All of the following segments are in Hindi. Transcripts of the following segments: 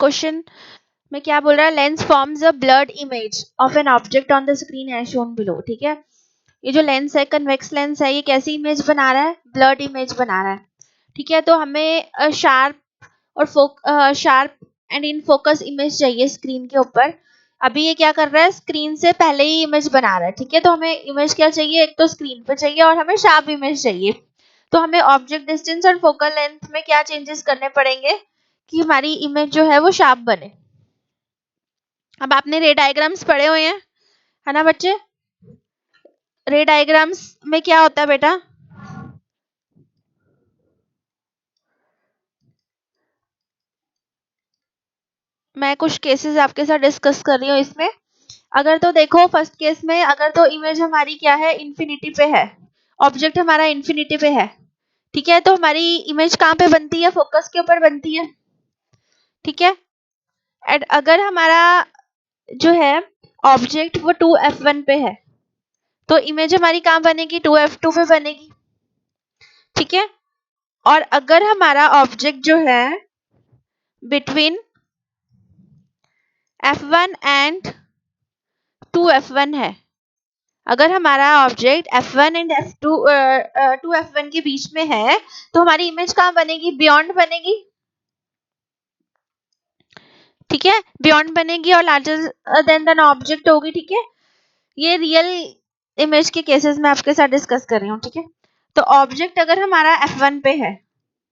क्वेश्चन में क्या बोल रहा है, lens forms a blurred image of an object on the screen as shown below. ठीक है, ये जो लेंस है कन्वेक्स लेंस है, ये कैसी इमेज बना रहा है, ब्लर्ड इमेज बना रहा है। ठीक है, तो हमें sharp and in focus image चाहिए स्क्रीन के ऊपर। अभी ये क्या कर रहा है, स्क्रीन से पहले ही इमेज बना रहा है। ठीक है, तो हमें इमेज क्या चाहिए, एक तो स्क्रीन पे चाहिए और हमें शार्प इमेज चाहिए। तो हमें ऑब्जेक्ट डिस्टेंस और फोकल लेंथ में क्या चेंजेस करने पड़ेंगे कि हमारी इमेज जो है वो शार्प बने। अब आपने रे डायग्राम्स पढ़े हुए हैं, है ना बच्चे? रे डायग्राम्स में क्या होता है बेटा, मैं कुछ केसेस आपके साथ डिस्कस कर रही हूँ इसमें। अगर तो देखो फर्स्ट केस में, अगर तो इमेज हमारी क्या है, इन्फिनिटी पे है, ऑब्जेक्ट हमारा इन्फिनिटी पे है। ठीक है, तो हमारी इमेज कहाँ पे बनती है, फोकस के ऊपर बनती है। ठीक है, एंड अगर हमारा जो है ऑब्जेक्ट वो 2f1 पे है, तो इमेज हमारी कहाँ बनेगी, 2f2 पे बनेगी। ठीक है, और अगर हमारा ऑब्जेक्ट जो है बिटवीन f1 एंड 2f1 है, अगर हमारा object f1 and f2 2f1 के बीच में है, तो हमारी इमेज कहाँ बनेगी, बियॉन्ड बनेगी। ठीक है, बियॉन्ड बनेगी और लार्जर देन ऑब्जेक्ट होगी। ठीक है, ये रियल इमेज के केसेस में आपके साथ डिस्कस कर रही हूँ। ठीक है, तो ऑब्जेक्ट अगर हमारा f1 पे है,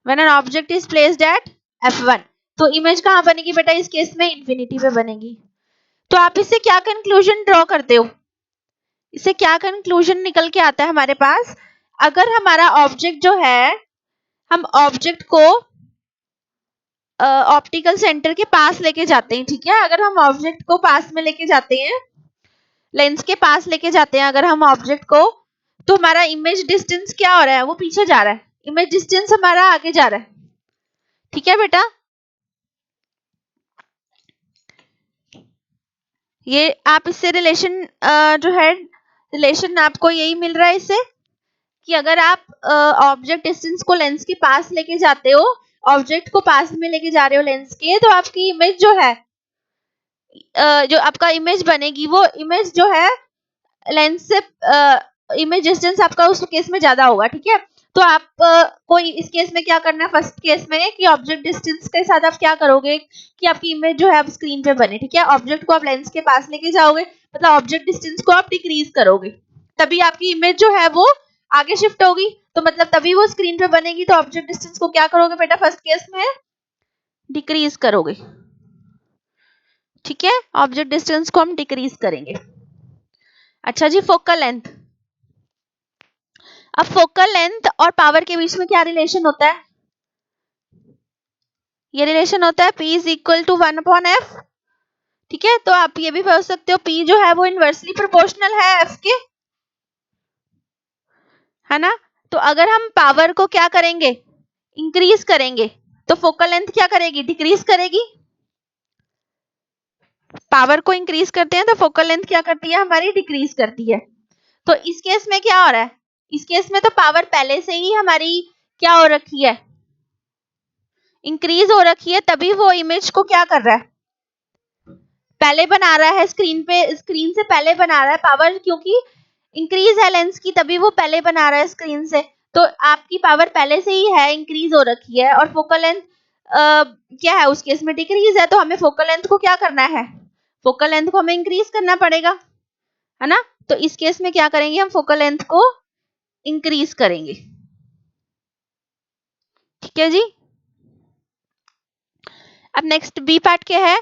when an object is placed at f1, तो इमेज कहाँ बनेगी बेटा, इस केस में इन्फिनिटी पे बनेगी। तो आप इससे क्या कंक्लूजन ड्रॉ करते हो, इससे क्या कंक्लूजन निकल के आता है हमारे पास, अगर हमारा ऑब्जेक्ट जो है, हम ऑब्जेक्ट को ऑप्टिकल सेंटर के पास लेके जाते हैं। ठीक है, अगर हम ऑब्जेक्ट को पास में लेके जाते हैं, लेंस के पास लेके जाते हैं अगर हम ऑब्जेक्ट को, तो हमारा इमेज डिस्टेंस क्या हो रहा है, वो पीछे जा रहा है, इमेज डिस्टेंस हमारा आगे जा रहा है। ठीक है बेटा, ये आप इससे रिलेशन जो है, रिलेशन आपको यही मिल रहा है इससे, कि अगर आप ऑब्जेक्ट डिस्टेंस को लेंस के पास लेके जाते हो, ऑब्जेक्ट को पास में लेके जा रहे हो लेंस के, तो आपकी इमेज जो है, जो आपका इमेज बनेगी, वो इमेज जो है लेंस से इमेज डिस्टेंस आपका उस केस में ज्यादा होगा। ठीक है, तो आप को इस केस में क्या करना है, फर्स्ट केस में कि ऑब्जेक्ट डिस्टेंस के साथ आप क्या करोगे कि आपकी इमेज जो है आप स्क्रीन पे बने। ठीक है, ऑब्जेक्ट को आप लेंस के पास लेके जाओगे, मतलब ऑब्जेक्ट डिस्टेंस को आप डिक्रीज करोगे, तभी आपकी इमेज जो है वो आगे शिफ्ट होगी, तो मतलब तभी वो स्क्रीन पे बनेगी। तो ऑब्जेक्ट डिस्टेंस को क्या करोगे बेटा, फर्स्ट केस में डिक्रीज करोगे। ठीक है, ऑब्जेक्ट डिस्टेंस को हम डिक्रीज करेंगे। अच्छा जी, फोकल लेंथ। अब फोकल लेंथ और पावर के बीच में क्या रिलेशन होता है, ये रिलेशन होता है P is equal to 1/f। ठीक है, तो आप ये भी बोल सकते हो P जो है वो इनवर्सली प्रोपोर्शनल है F के, है ना? तो अगर हम पावर को क्या करेंगे, इंक्रीज करेंगे, तो फोकल लेंथ क्या करेगी, डिक्रीज करेगी। पावर को इंक्रीज करते हैं तो फोकल लेंथ क्या करती है, हमारी डिक्रीज करती है। तो इस केस में क्या हो रहा है, इस केस में तो पावर पहले से ही हमारी क्या हो रखी है, इंक्रीज हो रखी है, तभी वो इमेज को क्या कर रहा है, पहले बना रहा है स्क्रीन पे, स्क्रीन से पहले बना रहा है। पावर क्योंकि इंक्रीज है लेंस की, तभी वो पहले बना रहा है स्क्रीन से। तो आपकी पावर पहले से ही है, इंक्रीज हो रखी है, और फोकल लेंथ क्या है, उस केस में डिक्रीज है। तो हमें फोकल लेंथ को क्या करना है, फोकल लेंथ को हमें इंक्रीज करना पड़ेगा, है ना? तो इस केस में क्या करेंगे, हम फोकल लेंथ को इंक्रीज करेंगे। ठीक है जी, अब नेक्स्ट बी पार्ट क्या है,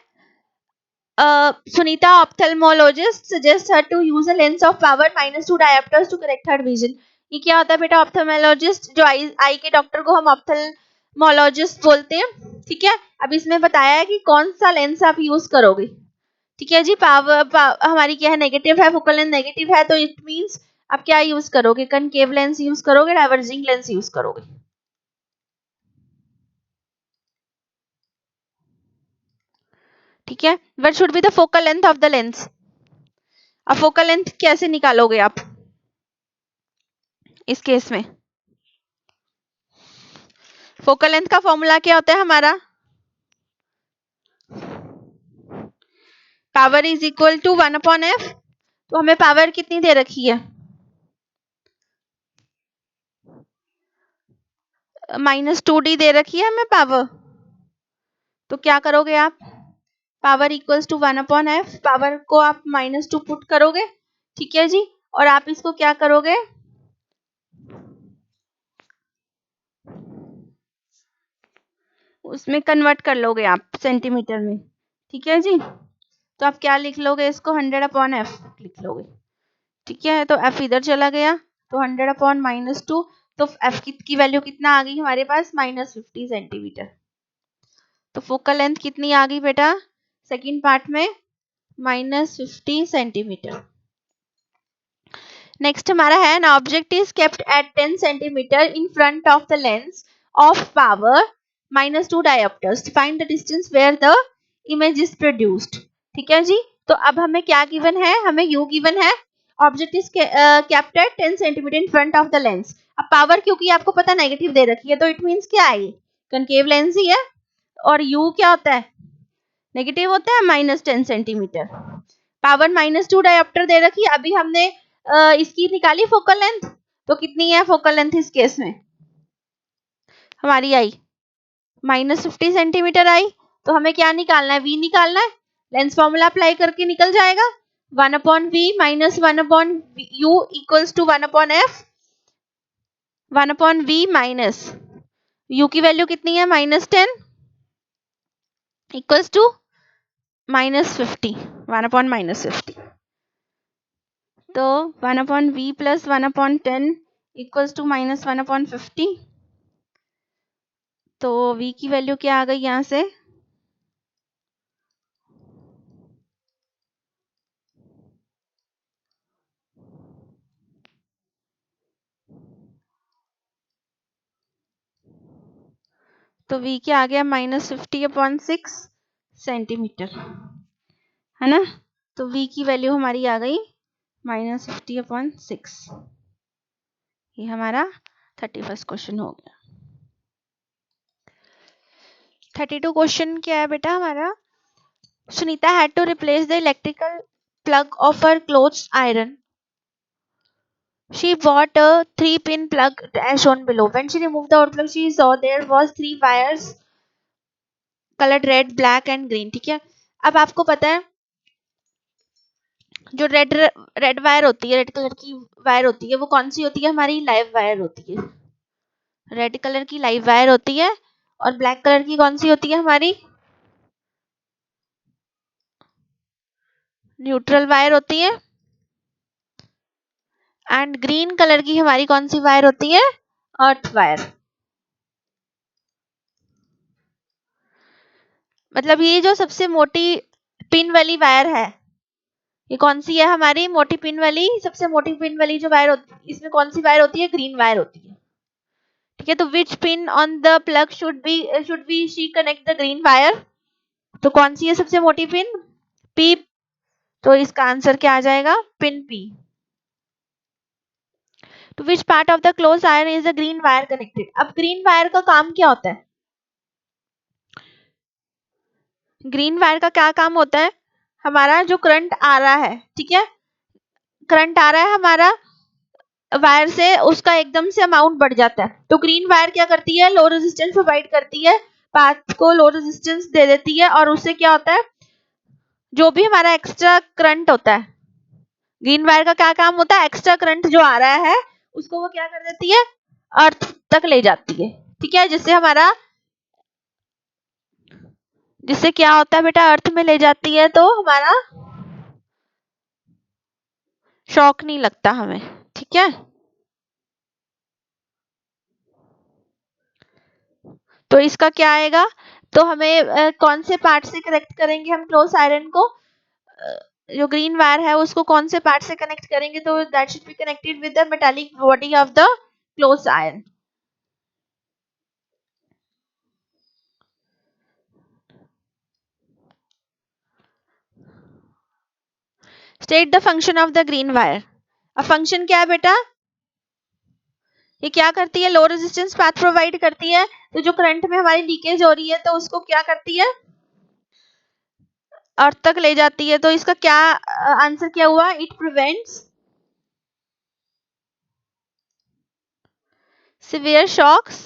Sunita, ophthalmologist, suggests her to use a lens of power -2 diopters to correct her vision. ये क्या होता है बेटा, ऑप्थेल्मोलॉजिस्ट, जो आई के डॉक्टर को हम ऑप्थेल्मोलॉजिस्ट बोलते हैं। ठीक है, अब इसमें बताया है कि कौन सा लेंस आप यूज करोगे। ठीक है जी, हमारी क्या है, नेगेटिव है, फोकल लेंथ नेगेटिव है, तो इट मींस आप क्या यूज करोगे, कनकेव लेंस यूज करोगे, डाइवर्जिंग लेंस यूज करोगे। ठीक है, what should be the focal length of the lens. अब फोकल लेंथ कैसे निकालोगे आप इस केस में, फोकल लेंथ का फॉर्मूला क्या होता है हमारा, power is equal to 1/f। तो हमें पावर कितनी दे रखी है, -2d दे रखी है हमें पावर। तो क्या करोगे आप, power equals to 1/f, power को आप -2 पुट करोगे, ठीक है जी, और आप इसको क्या करोगे, उसमें कन्वर्ट कर लोगे आप सेंटीमीटर में, ठीक है जी। तो आप क्या लिख लोगे, इसको 100/f लिख लोगे, ठीक है। तो f इधर चला गया, तो 100/-2, तो f की वैल्यू कितना आ गई हमारे पास, -50 सेंटीमीटर। तो फोकल लेंथ कितनी आ गई बेटा सेकंड पार्ट में, -50 सेंटीमीटर। नेक्स्ट हमारा है, an object is kept at 10 centimetre in front of the lens of power -2 dioptres, find the distance where the image is produced, ठीक है जी। तो अब हमें क्या गिवन है, हमें यू गिवन है, object is kept at 10 centimetre in front of the lens. अब पावर क्योंकि आपको पता नेगेटिव दे रखी है, तो इट मीन्स क्या है, कनकेव लेंस ही है, और यू क्या होता है, नेगेटिव होता है, -10 सेंटीमीटर। पावर -2 डायोप्टर दे रखी है। अभी हमने इसकी निकाली फोकल लेंथ, तो कितनी है फोकल लेंथ इस केस में हमारी आई, -50 सेंटीमीटर आई। तो हमें क्या निकालना है, वी निकालना है, लेंस फॉर्मूला अप्लाई करके निकल जाएगा, 1/v minus 1/u equals to 1/f, 1/v minus u की वैल्यू कितनी है, -10 इक्वल्स टू -50, 1/-50। तो 1/v प्लस 1/10 इक्वल्स टू -1/50। तो v की वैल्यू क्या आ गई यहाँ से, तो v क्या आ गया, -50/6 सेंटीमीटर, है ना। तो v की वैल्यू हमारी आ गई -50/6। ये हमारा 31st क्वेश्चन हो गया। 32 क्वेश्चन क्या है बेटा हमारा, Sunita had to replace the electrical plug of her clothes iron. She bought a 3-pin plug as shown below. When she removed the outplug, she saw there was 3 wires colored red, black and green, ठीक है। अब आपको पता है जो रेड वायर होती है, रेड कलर की वायर होती है, वो कौन सी होती है, हमारी लाइव वायर होती है, रेड कलर की लाइव वायर होती है, और ब्लैक कलर की कौन सी होती है, हमारी न्यूट्रल वायर होती है, एंड ग्रीन कलर की हमारी कौन सी वायर होती है, अर्थ वायर। मतलब ये जो सबसे मोटी पिन वाली वायर है, ये कौन सी है, हमारी मोटी पिन वाली, सबसे मोटी पिन वाली जो वायर होती है, इसमें कौन सी वायर होती है, ग्रीन वायर होती है, ठीक है। तो which pin on the plug should be she connect the green wire, तो कौन सी है सबसे मोटी पिन, पी। तो इसका आंसर क्या आ जाएगा, pin P. To which part of the close iron is the green wire connected. अब ग्रीन वायर का काम क्या होता है, ग्रीन वायर का क्या काम होता है, हमारा जो करंट आ रहा है, ठीक है, करंट आ रहा है हमारा वायर से, उसका एकदम से अमाउंट बढ़ जाता है, तो ग्रीन वायर क्या करती है, लो रेजिस्टेंस प्रोवाइड करती है, पाथ को लो रेजिस्टेंस दे देती है, और उससे क्या होता है, जो भी हमारा एक्स्ट्रा करंट होता है, ग्रीन वायर का क्या काम होता है, एक्स्ट्रा करंट जो आ रहा है उसको वो क्या कर देती है, अर्थ तक ले जाती है, ठीक है, जिससे क्या होता है बेटा, अर्थ में ले जाती है, तो हमारा शॉक नहीं लगता हमें, ठीक है। तो इसका क्या आएगा, तो हमें कौन से पार्ट से कनेक्ट करेंगे हम क्लोज आयरन को, जो ग्रीन वायर है उसको कौन से पार्ट से कनेक्ट करेंगे, तो that should be connected with the metallic body of the close iron. State the function of the green wire. अब फंक्शन क्या है बेटा, ये क्या करती है, लो रेजिस्टेंस पाथ प्रोवाइड करती है, तो जो करंट में हमारी लीकेज हो रही है तो उसको क्या करती है, अर्थ तक ले जाती है, तो इसका क्या आंसर क्या हुआ? It prevents severe shocks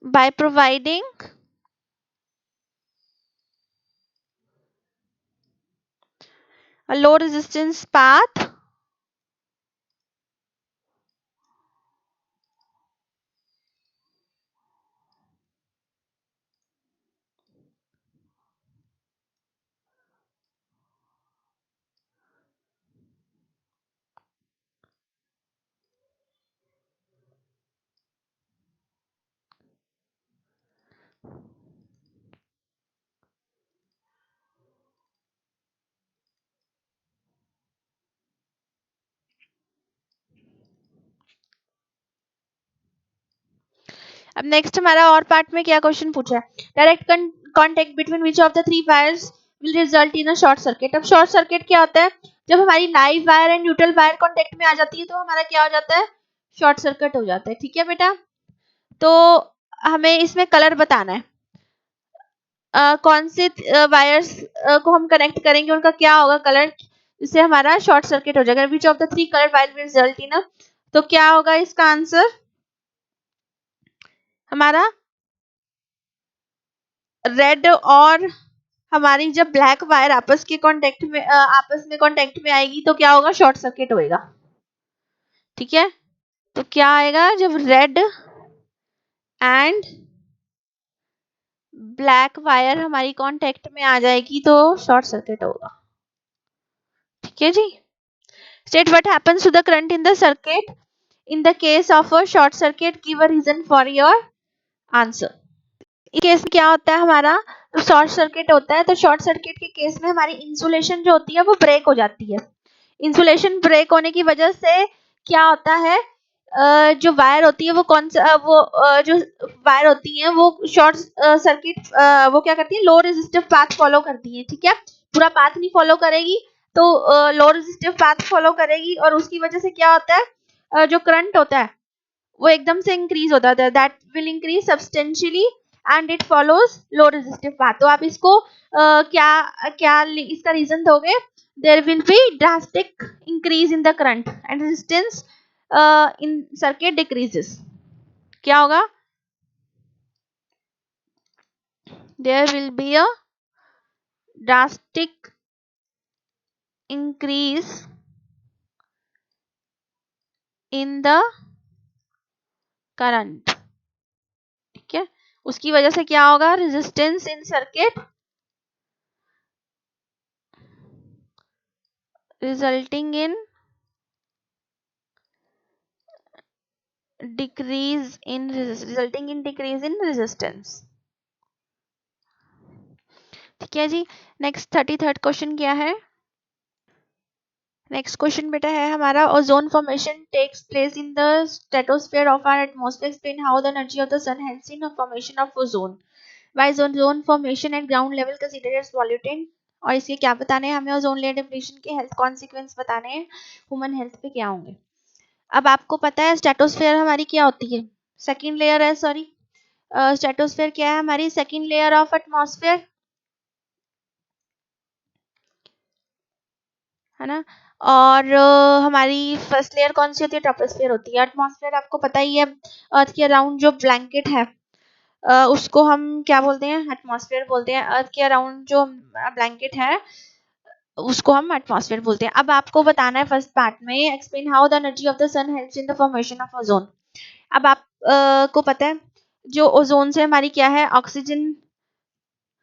by providing a low resistance path अब नेक्स्ट हमारा और पार्ट में क्या क्वेश्चन पूछा है? Direct contact between which of the three wires will result in a short circuit. अब शॉर्ट सर्किट क्या होता है? जब हमारी live wire and neutral wire contact में आ जाती है तो हमारा क्या हो जाता है? शॉर्ट सर्किट हो जाता है। ठीक है बेटा, तो हमें इसमें कलर बताना है। कौन से वायर्स को हम कनेक्ट करेंगे, उनका क्या होगा कलर, इससे हमारा शॉर्ट सर्किट हो जाएगा। Which of the three colour wire will result in, तो क्या होगा इसका आंसर हमारा? रेड और हमारी जब ब्लैक वायर आपस में कांटेक्ट में आएगी तो क्या होगा? शॉर्ट सर्किट होएगा। ठीक है, तो क्या आएगा? जब रेड एंड ब्लैक वायर हमारी कांटेक्ट में आ जाएगी तो शॉर्ट सर्किट होगा। ठीक है जी। State what happens to the current in the circuit in the case of a short circuit, give a reason for your answer. इस केस में क्या होता है हमारा? तो शॉर्ट सर्किट होता है, तो शॉर्ट सर्किट के केस में हमारी इंसुलेशन जो होती है वो ब्रेक हो जाती है। इंसुलेशन ब्रेक होने की वजह से क्या होता है? जो वायर होती है वो जो वायर होती है वो शॉर्ट सर्किट वो क्या करती है? लो रेजिस्टिव पाथ फॉलो करती है। ठीक है, पूरा पाथ नहीं फॉलो करेगी, तो लो रेजिस्टिव पाथ फॉलो करेगी और उसकी वजह से क्या होता है? जो करंट होता है वो एकदम से इंक्रीज होता है, that will increase substantially and it follows low resistive path. तो आप इसको क्या क्या इसका रीजन दोगे? There will be drastic increase in the current and resistance in circuit decreases. क्या होगा? There will be a drastic increase in the current. ठीक है, उसकी वजह से क्या होगा? Resistance in circuit resulting in decrease in resistance। ठीक है जी। नेक्स्ट 33rd क्वेश्चन क्या है? नेक्स्ट क्वेश्चन बेटा है हमारा, ozone formation takes place in the stratosphere of our atmosphere, explain how the energy of the sun helps in formation of ozone, why is ozone formation at ground level considered as pollutant. और इसके क्या बताने हैं हमें? ओजोन लेयर डिप्लीशन के हेल्थ कॉन्सिक्वेंस बताने हैं, ह्यूमन हेल्थ पे क्या होंगे। अब आपको पता है स्ट्रेटोस्फेयर हमारी क्या होती है? सेकंड लेयर है, सॉरी स्ट्रेटोस्फेयर क्या है? हमारी सेकंड लेयर ऑफ एटमॉस्फेयर, है ना। और हमारी फर्स्ट लेयर कौन सी होती है? ट्रोपोस्फेयर होती है। एटमॉस्फेयर आपको पता ही है, अर्थ के अराउंड जो ब्लैंकेट है उसको हम क्या बोलते हैं? एटमॉस्फेयर बोलते हैं। अर्थ के अराउंड जो ब्लैंकेट है उसको हम एटमॉस्फेयर बोलते हैं। अब आपको बताना है फर्स्ट पार्ट में, explain how the energy of the sun helps in the formation of ozone. अब आप को पता है जो ओजोन से हमारी क्या है? ऑक्सीजन,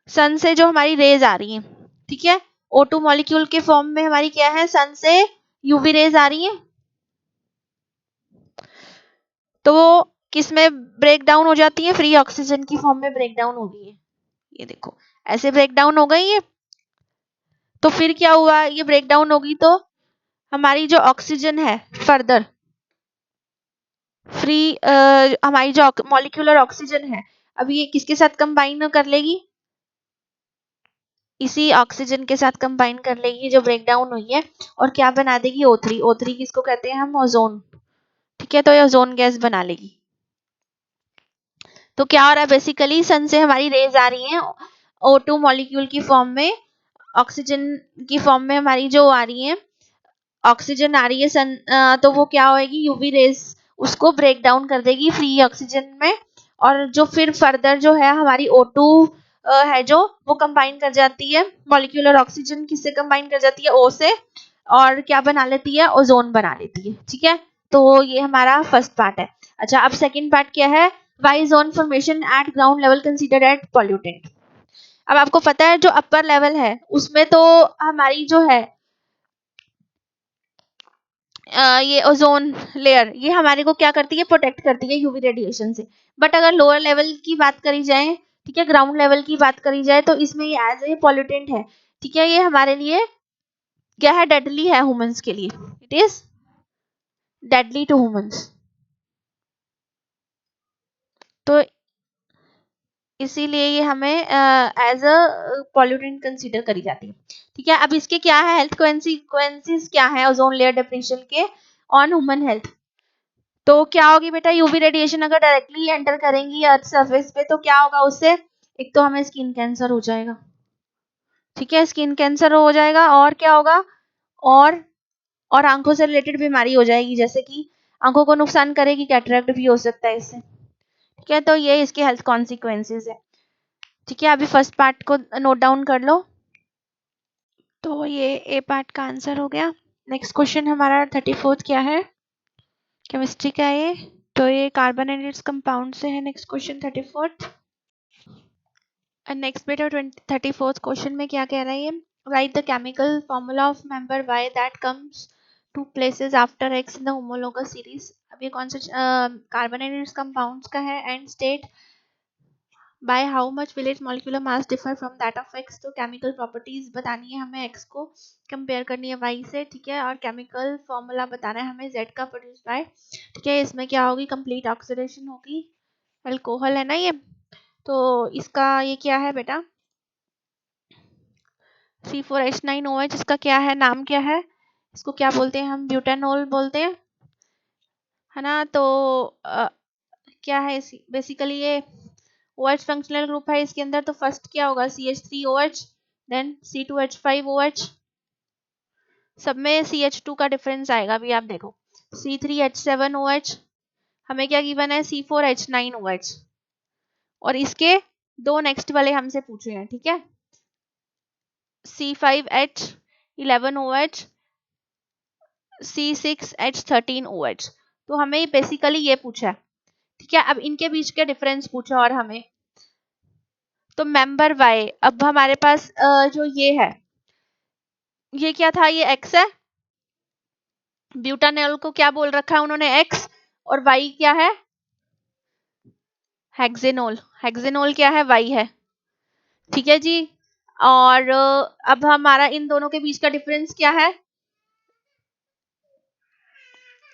सन से जो हमारी रेज आ रही है, ठीक है, O2 मॉलिक्यूल के फॉर्म में हमारी क्या है? सन से यूवी रेज आ रही है, तो वो किस में ब्रेक डाउन हो जाती है? फ्री ऑक्सीजन की फॉर्म में ब्रेक डाउन हो गई है। ये देखो ऐसे ब्रेक डाउन हो गई है। तो फिर क्या हुआ? ये ब्रेक डाउन होगी तो हमारी जो ऑक्सीजन है फर्दर फ्री हमारी जो मॉलिक्यूलर ऑक्सीजन है अब ये किसके साथ कंबाइन कर लेगी? इसी ऑक्सीजन के साथ कंबाइन कर लेगी जो ब्रेक डाउन हुई है, और क्या बना देगी? O3। O3 किसको कहते हैं हम? ओजोन। ठीक है, तो ये ओजोन गैस बना लेगी। तो क्या हो रहा है, बेसिकली सन से हमारी रेज आ रही हैं O2 मॉलिक्यूल की फॉर्म में, ऑक्सीजन की फॉर्म में हमारी जो आ रही है, ऑक्सीजन आ रही है सन, तो वो क्या होएगी, यूवी रेज उसको ब्रेक डाउन कर देगी फ्री ऑक्सीजन में, और जो फिर फर्दर जो है हमारी O2 है जो वो कंबाइन कर जाती है मॉलिक्यूलर ऑक्सीजन, किससे कंबाइन कर जाती है, O से, और क्या बना लेती है, ओजोन बना लेती है। ठीक है, तो ये हमारा फर्स्ट पार्ट है। अच्छा, अब सेकंड पार्ट क्या है, why is ozone formation at ground level considered at pollutant. अब आपको पता है जो अपर लेवल है उसमें तो हमारी जो है ये ओजोन लेयर ये हमारे को क्या करती है, प्रोटेक्ट करती है यूवी रेडिएशन से। बट अगर लोअर लेवल की बात करी जाए, ठीक है, ग्राउंड लेवल की बात करी जाए, तो इसमें ये एज ए पॉल्यूटेंट है। ठीक है, ये हमारे लिए क्या है, डेडली है ह्यूमंस के लिए, it is deadly to humans. तो इसीलिए ये हमें एज अ पॉल्यूटेंट कंसीडर करी जाती है। ठीक है, अब इसके क्या है हेल्थ कॉन्सिक्वेंसेस, क्या है ओजोन लेयर डिप्लीशन के ऑन ह्यूमन हेल्थ। तो क्या होगी बेटा, यूवी रेडिएशन अगर डायरेक्टली एंटर करेंगी अर्थ सरफेस पे तो क्या होगा उससे, एक तो हमें स्किन कैंसर हो जाएगा। ठीक है, स्किन कैंसर हो जाएगा, और क्या होगा, और आंखों से रिलेटेड बीमारी हो जाएगी, जैसे कि आंखों को नुकसान करेगी, कैटरेक्ट भी हो सकता है इससे। ठीक है, तो ये इसके हेल्थ कॉन्सिक्वेंसेस है। ठीक है, अभी फर्स्ट पार्ट को नोट डाउन कर लो। तो ये ए पार्ट का आंसर हो गया। नेक्स्ट क्वेश्चन हमारा 34th क्या है, केमिस्ट्री का ये, तो ये कार्बन एंड इट्स कंपाउंड से है। Next question 34th। नेक्स्ट बेटा 34th क्वेश्चन में क्या कह रहा है ये, write the chemical formula of member Y that comes to places after X in the homologous series. अब ये कौन सा कार्बन एंड इट्स कंपाउंड्स का है, and state by how much will it's molecular mass differ from that of x. तो केमिकल प्रॉपर्टीज बतानी है हमें, एक्स को कंपेयर करनी है वाई से। ठीक है, और केमिकल फॉर्मूला बताना है हमें जेड का प्रोड्यूस बाय। ठीक है, इसमें क्या होगी, कंप्लीट ऑक्सीडेशन होगी, अल्कोहल है ना ये, तो इसका ये क्या है बेटा, C4H9OH, इसका क्या है, नाम क्या है, इसको क्या बोलते हैं हम, ब्यूटानोल बोलते हैं, है ना। तो क्या है, बेसिकली ये OH फंक्शनल ग्रुप है इसके अंदर। तो फर्स्ट क्या होगा, CH3OH, देन C2H5OH, सब में CH2 का डिफरेंस आएगा। अभी आप देखो, C3H7OH, हमें क्या गिवन है, C4H9OH, और इसके दो नेक्स्ट वाले हमसे पूछे हैं। ठीक है, C5H11OH, C6H13OH, तो हमें बेसिकली ये पूछा है। ठीक है, अब इनके बीच के डिफरेंस पूछा और हमें, तो मेंबर वाई, अब हमारे पास जो ये है, ये क्या था, ये एक्स है, ब्यूटानॉल को क्या बोल रखा है उन्होंने, एक्स, और वाई क्या है, हेक्सेनोल, हेक्सेनोल क्या है, वाई है। ठीक है जी, और अब हमारा इन दोनों के बीच का डिफरेंस क्या है,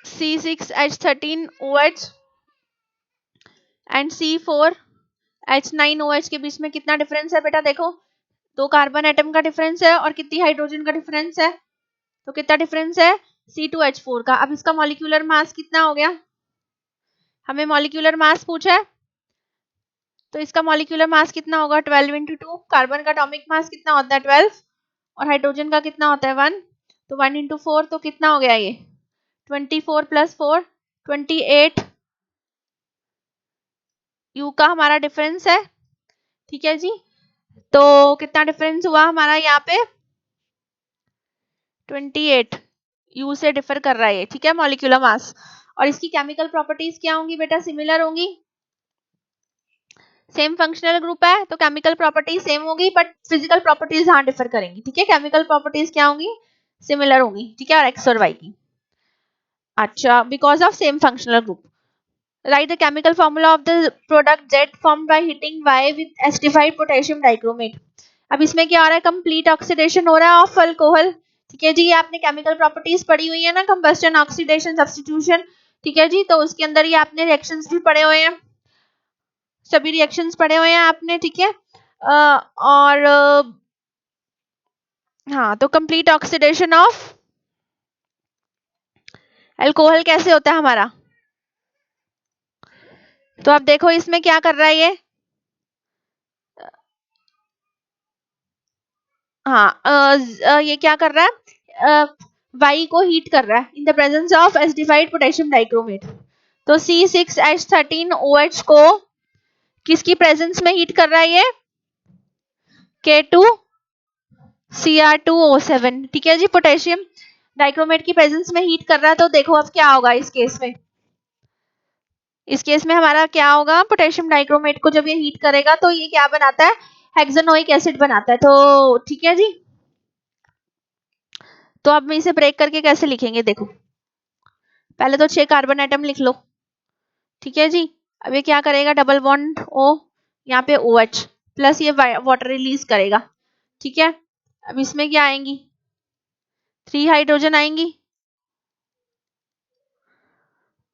C6H13OH एंड C4H9OH के बीच में कितना डिफरेंस है बेटा, देखो, दो कार्बन एटम का डिफरेंस है और कितनी हाइड्रोजन का डिफरेंस है, तो कितना डिफरेंस है, C2H4 का। अब इसका मॉलिक्यूलर मास कितना हो गया, हमें मॉलिक्यूलर मास पूछा है, तो इसका मॉलिक्यूलर मास कितना होगा, 12 × 2, कार्बन का एटॉमिक मास कितना होता है 12, और हाइड्रोजन का कितना होता है 1, तो 1 × 4, तो कितना हो गया ये 24 + 4 28 यू का हमारा डिफरेंस है। ठीक है जी, तो कितना डिफरेंस हुआ हमारा यहाँ पे, 28 यू से डिफर कर रहा है। ठीक है, मॉलिक्यूलर मास, और इसकी केमिकल प्रॉपर्टीज क्या होंगी बेटा, सिमिलर होंगी, सेम फंक्शनल ग्रुप है तो केमिकल प्रॉपर्टीज सेम होगी, बट फिजिकल प्रॉपर्टीज हाँ डिफर करेंगी। ठीक है, केमिकल प्रॉपर्टीज क्या होंगी, सिमिलर होंगी। ठीक है, और एक्स और वाई की। अच्छा, because of same functional group, write the chemical formula of the product Z formed by heating Y with acidified potassium dichromate। अब इसमें क्या हो रहा है, कंप्लीट ऑक्सीडेशन हो रहा है ऑफ अल्कोहल। ठीक है जी, ये आपने केमिकल प्रॉपर्टीज पढ़ी हुई है ना, कंबस्टन, ऑक्सीडेशन, सब्स्टिट्यूशन। ठीक है जी, तो उसके अंदर ये आपने रिएक्शंस भी पढ़े हुए हैं, सभी रिएक्शंस पढ़े हुए हैं आपने। ठीक है, और हाँ, तो कंप्लीट ऑक्सीडेशन ऑफ अल्कोहल कैसे होता है हमारा, तो अब देखो इसमें क्या कर रहा है ये, हाँ ये क्या कर रहा है, वाई को हीट कर रहा है in the presence of acidified potassium dichromate. तो C6H13OH को किसकी प्रेजेंस में हीट कर रहा है ये, K2Cr2O7, ठीक है जी, पोटेशियम डाइक्रोमेट की प्रेजेंस में हीट कर रहा है। तो देखो अब क्या होगा इस केस में, इस केस में हमारा क्या होगा, पोटेशियम डाइक्रोमेट को जब ये हीट करेगा तो ये क्या बनाता है, हेक्सानोइक एसिड बनाता है। तो ठीक है जी, तो अब इसे ब्रेक करके कैसे लिखेंगे, देखो पहले तो 6 कार्बन एटम लिख लो, ठीक है जी। अब ये क्या करेगा, डबल बॉन्ड O, यहाँ पे OH प्लस ये वाटर रिलीज करेगा, ठीक है। अब इसमें क्या आएंगी, 3 हाइड्रोजन आएंगी।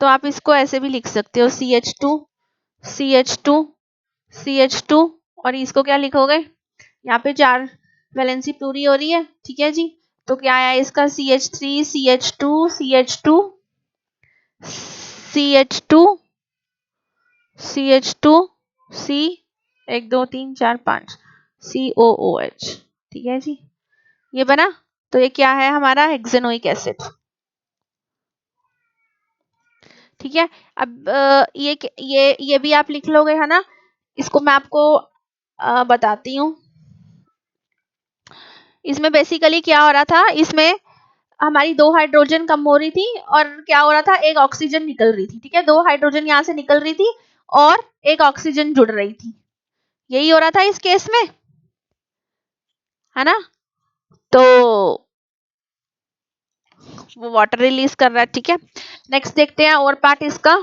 तो आप इसको ऐसे भी लिख सकते हो, CH2 CH2 CH2, और इसको क्या लिखोगे, यहाँ पे 4 वैलेंसी पूरी हो रही है, ठीक है जी। तो क्या आया इसका, CH3 CH2 CH2 CH2 CH2 C 1 2 3 4 5 COOH, ठीक है जी, ये बना। तो ये क्या है हमारा, हेक्सानोइक एसिड, ठीक है। अब ये भी आप लिख लोगे है ना, इसको मैं आपको बताती हूँ। इसमें बेसिकली क्या हो रहा था, इसमें हमारी 2 हाइड्रोजन कम हो रही थी और क्या हो रहा था, एक ऑक्सीजन निकल रही थी, ठीक है, 2 हाइड्रोजन यहाँ से निकल रही थी और एक ऑक्सीजन जुड़ रही थी, यही हो रहा था इस केस में, है ना। तो वो वाटर रिलीज कर रहा है, ठीक है। नेक्स्ट देखते हैं और पार्ट इसका,